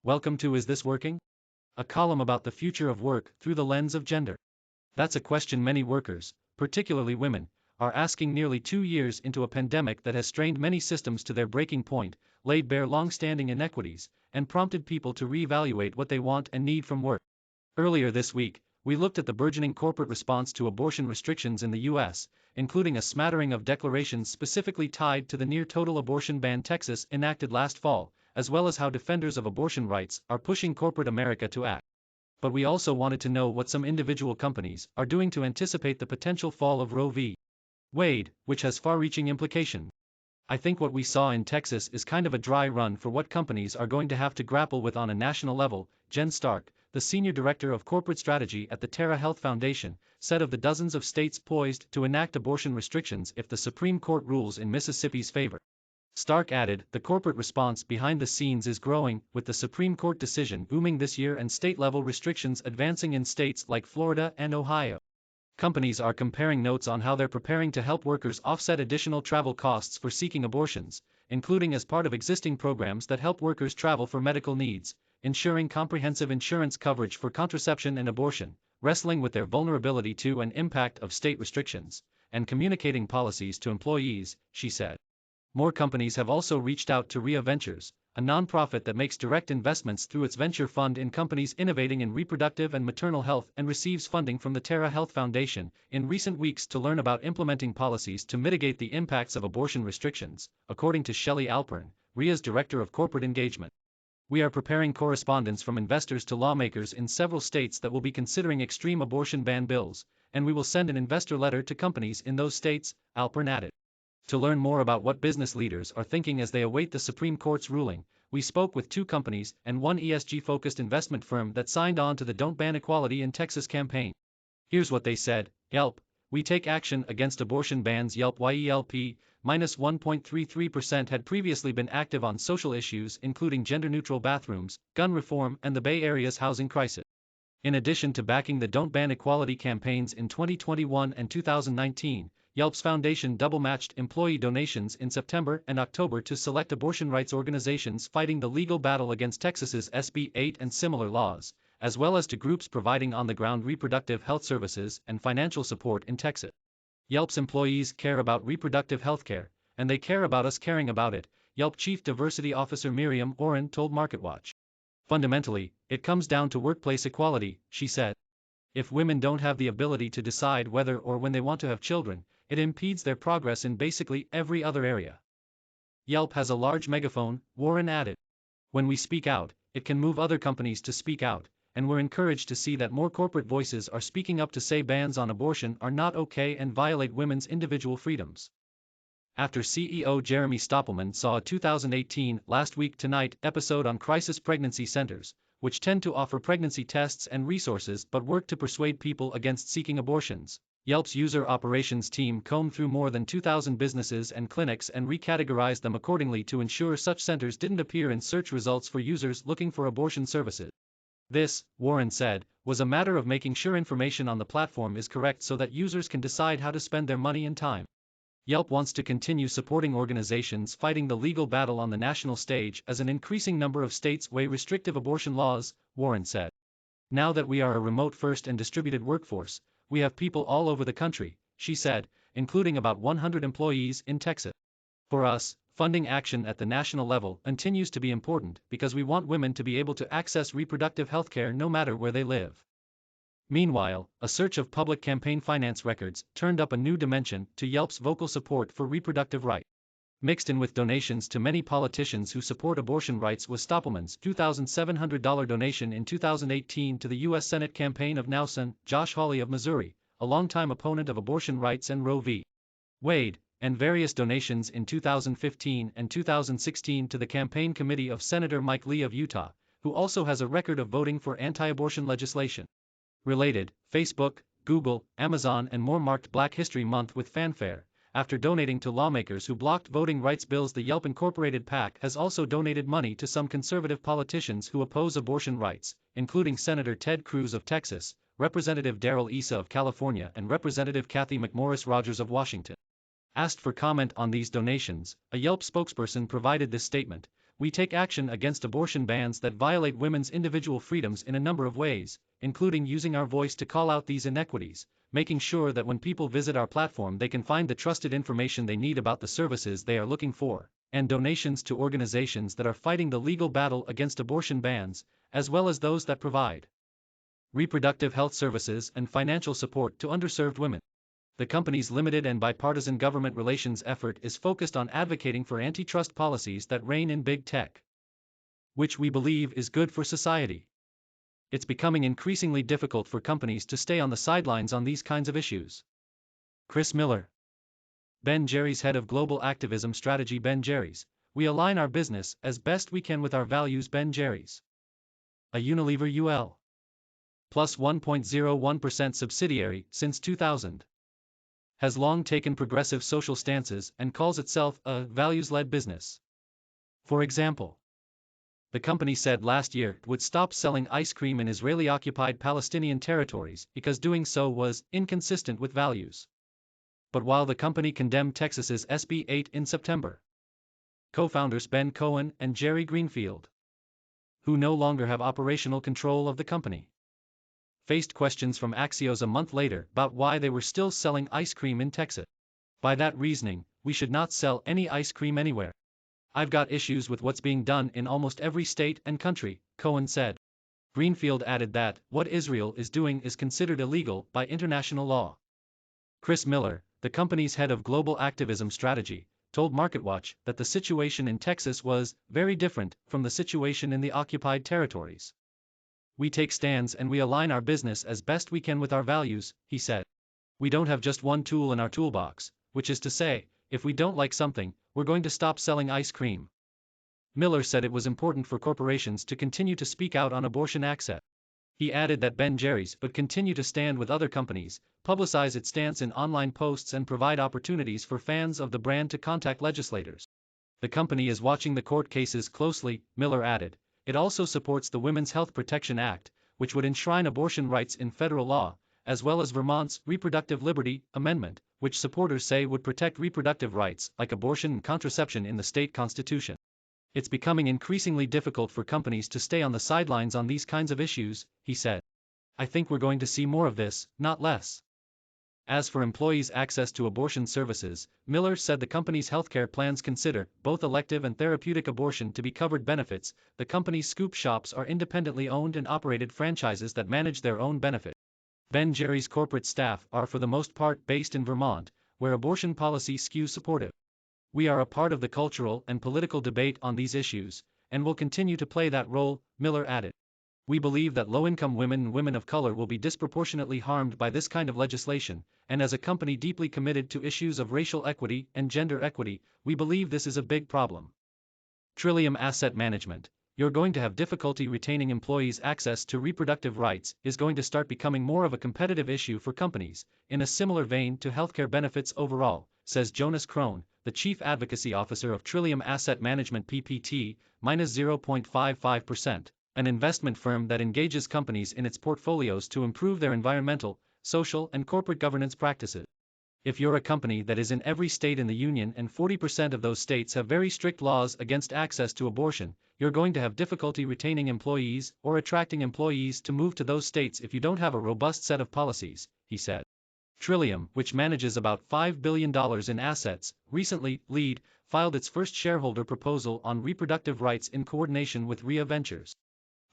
Welcome to Is This Working? A column about the future of work through the lens of gender. That's a question many workers, particularly women, are asking nearly 2 years into a pandemic that has strained many systems to their breaking point, laid bare long-standing inequities, and prompted people to reevaluate what they want and need from work. Earlier this week, we looked at the burgeoning corporate response to abortion restrictions in the U.S., including a smattering of declarations specifically tied to the near-total abortion ban Texas enacted last fall, as well as how defenders of abortion rights are pushing corporate America to act. But we also wanted to know what some individual companies are doing to anticipate the potential fall of Roe v. Wade, which has far-reaching implications. I think what we saw in Texas is kind of a dry run for what companies are going to have to grapple with on a national level, Jen Stark, the Senior Director of Corporate Strategy at the Terra Health Foundation, said of the dozens of states poised to enact abortion restrictions if the Supreme Court rules in Mississippi's favor. Stark added, the corporate response behind the scenes is growing, with the Supreme Court decision booming this year and state-level restrictions advancing in states like Florida and Ohio. Companies are comparing notes on how they're preparing to help workers offset additional travel costs for seeking abortions, including as part of existing programs that help workers travel for medical needs, ensuring comprehensive insurance coverage for contraception and abortion, wrestling with their vulnerability to and impact of state restrictions, and communicating policies to employees, she said. More companies have also reached out to RIA Ventures, a nonprofit that makes direct investments through its venture fund in companies innovating in reproductive and maternal health and receives funding from the Terra Health Foundation, in recent weeks to learn about implementing policies to mitigate the impacts of abortion restrictions, according to Shelley Alpern, RIA's Director of Corporate Engagement. We are preparing correspondence from investors to lawmakers in several states that will be considering extreme abortion ban bills, and we will send an investor letter to companies in those states, Alpern added. To learn more about what business leaders are thinking as they await the Supreme Court's ruling, we spoke with 2 companies and one ESG-focused investment firm that signed on to the Don't Ban Equality in Texas campaign. Here's what they said. Yelp, we take action against abortion bans. Yelp YELP, -1.33% had previously been active on social issues including gender-neutral bathrooms, gun reform and the Bay Area's housing crisis. In addition to backing the Don't Ban Equality campaigns in 2021 and 2019, Yelp's foundation double-matched employee donations in September and October to select abortion rights organizations fighting the legal battle against Texas's SB 8 and similar laws, as well as to groups providing on-the-ground reproductive health services and financial support in Texas. Yelp's employees care about reproductive health care, and they care about us caring about it, Yelp Chief Diversity Officer Miriam Oren told MarketWatch. Fundamentally, it comes down to workplace equality, she said. If women don't have the ability to decide whether or when they want to have children, it impedes their progress in basically every other area. Yelp has a large megaphone, Warren added. When we speak out, it can move other companies to speak out, and we're encouraged to see that more corporate voices are speaking up to say bans on abortion are not okay and violate women's individual freedoms. After CEO Jeremy Stoppelman saw a 2018 Last Week Tonight episode on crisis pregnancy centers, which tend to offer pregnancy tests and resources but work to persuade people against seeking abortions, Yelp's user operations team combed through more than 2,000 businesses and clinics and recategorized them accordingly to ensure such centers didn't appear in search results for users looking for abortion services. This, Warren said, was a matter of making sure information on the platform is correct so that users can decide how to spend their money and time. Yelp wants to continue supporting organizations fighting the legal battle on the national stage as an increasing number of states weigh restrictive abortion laws, Warren said. Now that we are a remote-first and distributed workforce, we have people all over the country, she said, including about 100 employees in Texas. For us, funding action at the national level continues to be important because we want women to be able to access reproductive health care no matter where they live. Meanwhile, a search of public campaign finance records turned up a new dimension to Yelp's vocal support for reproductive rights. Mixed in with donations to many politicians who support abortion rights was Stoppelman's $2,700 donation in 2018 to the U.S. Senate campaign of now Sen. Josh Hawley of Missouri, a longtime opponent of abortion rights and Roe v. Wade, and various donations in 2015 and 2016 to the campaign committee of Senator Mike Lee of Utah, who also has a record of voting for anti-abortion legislation. Related, Facebook, Google, Amazon and more marked Black History Month with fanfare. After donating to lawmakers who blocked voting rights bills, the Yelp Incorporated PAC has also donated money to some conservative politicians who oppose abortion rights, including Senator Ted Cruz of Texas, Representative Darrell Issa of California and Representative Kathy McMorris Rodgers of Washington. Asked for comment on these donations, a Yelp spokesperson provided this statement: We take action against abortion bans that violate women's individual freedoms in a number of ways, including using our voice to call out these inequities, making sure that when people visit our platform they can find the trusted information they need about the services they are looking for, and donations to organizations that are fighting the legal battle against abortion bans, as well as those that provide reproductive health services and financial support to underserved women. The company's limited and bipartisan government relations effort is focused on advocating for antitrust policies that rein in big tech, which we believe is good for society. It's becoming increasingly difficult for companies to stay on the sidelines on these kinds of issues. Chris Miller, Ben Jerry's head of global activism strategy. Ben Jerry's, we align our business as best we can with our values. Ben Jerry's, a Unilever UL plus 1.01% subsidiary since 2000, has long taken progressive social stances and calls itself a values-led business. For example, the company said last year it would stop selling ice cream in Israeli-occupied Palestinian territories because doing so was inconsistent with values. But while the company condemned Texas's SB 8 in September, co-founders Ben Cohen and Jerry Greenfield, who no longer have operational control of the company, faced questions from Axios a month later about why they were still selling ice cream in Texas. By that reasoning, we should not sell any ice cream anywhere. I've got issues with what's being done in almost every state and country, Cohen said. Greenfield added that what Israel is doing is considered illegal by international law. Chris Miller, the company's head of global activism strategy, told MarketWatch that the situation in Texas was very different from the situation in the occupied territories. We take stands and we align our business as best we can with our values, he said. We don't have just one tool in our toolbox, which is to say, if we don't like something, we're going to stop selling ice cream. Miller said it was important for corporations to continue to speak out on abortion access. He added that Ben Jerry's would continue to stand with other companies, publicize its stance in online posts and provide opportunities for fans of the brand to contact legislators. The company is watching the court cases closely, Miller added. It also supports the Women's Health Protection Act, which would enshrine abortion rights in federal law, as well as Vermont's Reproductive Liberty Amendment, which supporters say would protect reproductive rights like abortion and contraception in the state constitution. It's becoming increasingly difficult for companies to stay on the sidelines on these kinds of issues, he said. I think we're going to see more of this, not less. As for employees' access to abortion services, Miller said the company's healthcare plans consider both elective and therapeutic abortion to be covered benefits. The company's scoop shops are independently owned and operated franchises that manage their own benefit. Ben Jerry's corporate staff are for the most part based in Vermont, where abortion policy skews supportive. We are a part of the cultural and political debate on these issues, and will continue to play that role, Miller added. We believe that low-income women and women of color will be disproportionately harmed by this kind of legislation, and as a company deeply committed to issues of racial equity and gender equity, we believe this is a big problem. Trillium Asset Management, you're going to have difficulty retaining employees' access to reproductive rights is going to start becoming more of a competitive issue for companies, in a similar vein to healthcare benefits overall, says Jonas Krohn, the Chief Advocacy Officer of Trillium Asset Management PPT, -0.55%. An investment firm that engages companies in its portfolios to improve their environmental, social and corporate governance practices. If you're a company that is in every state in the union and 40% of those states have very strict laws against access to abortion, you're going to have difficulty retaining employees or attracting employees to move to those states if you don't have a robust set of policies, he said. Trillium, which manages about $5 billion in assets, recently, filed its first shareholder proposal on reproductive rights in coordination with RIA Ventures.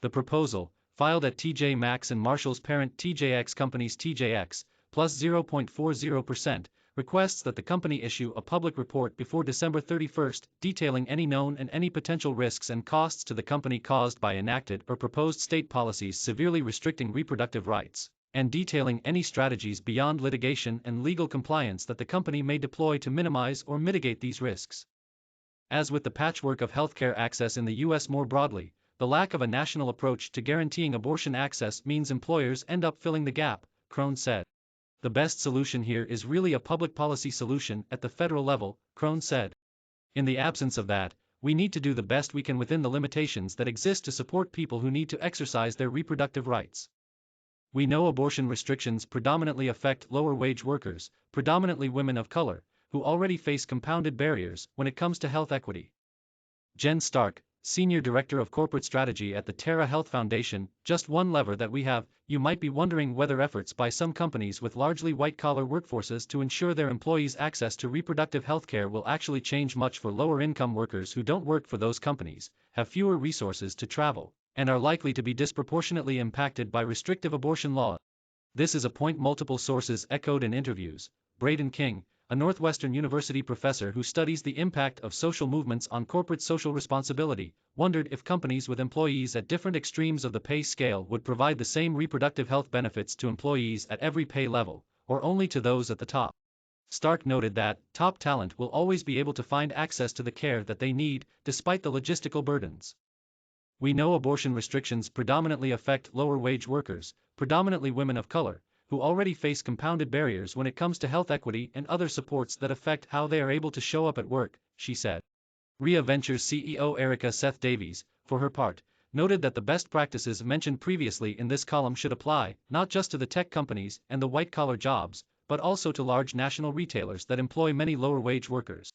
The proposal, filed at TJ Maxx and Marshall's parent TJX Companies TJX, plus 0.40%, requests that the company issue a public report before December 31, detailing any known and any potential risks and costs to the company caused by enacted or proposed state policies severely restricting reproductive rights, and detailing any strategies beyond litigation and legal compliance that the company may deploy to minimize or mitigate these risks. As with the patchwork of healthcare access in the U.S. more broadly, the lack of a national approach to guaranteeing abortion access means employers end up filling the gap, Krohn said. The best solution here is really a public policy solution at the federal level, Krohn said. In the absence of that, we need to do the best we can within the limitations that exist to support people who need to exercise their reproductive rights. We know abortion restrictions predominantly affect lower-wage workers, predominantly women of color, who already face compounded barriers when it comes to health equity. Jen Stark, Senior Director of Corporate Strategy at the Terra Health Foundation. Just one lever that we have. You might be wondering whether efforts by some companies with largely white-collar workforces to ensure their employees' access to reproductive health care will actually change much for lower-income workers who don't work for those companies, have fewer resources to travel, and are likely to be disproportionately impacted by restrictive abortion laws. This is a point multiple sources echoed in interviews. Braden King, a Northwestern University professor who studies the impact of social movements on corporate social responsibility, wondered if companies with employees at different extremes of the pay scale would provide the same reproductive health benefits to employees at every pay level, or only to those at the top. Stark noted that top talent will always be able to find access to the care that they need, despite the logistical burdens. We know abortion restrictions predominantly affect lower-wage workers, predominantly women of color, who already face compounded barriers when it comes to health equity and other supports that affect how they are able to show up at work, she said. Rhea Ventures CEO Erica Seth Davies, for her part, noted that the best practices mentioned previously in this column should apply, not just to the tech companies and the white-collar jobs, but also to large national retailers that employ many lower-wage workers.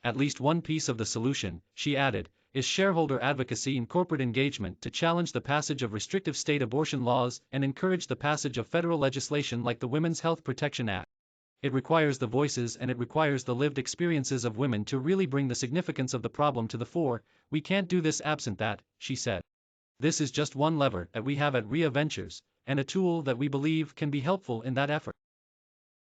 At least one piece of the solution, she added, is shareholder advocacy and corporate engagement to challenge the passage of restrictive state abortion laws and encourage the passage of federal legislation like the Women's Health Protection Act. It requires the voices and it requires the lived experiences of women to really bring the significance of the problem to the fore. We can't do this absent that, she said. This is just one lever that we have at Rhea Ventures, and a tool that we believe can be helpful in that effort.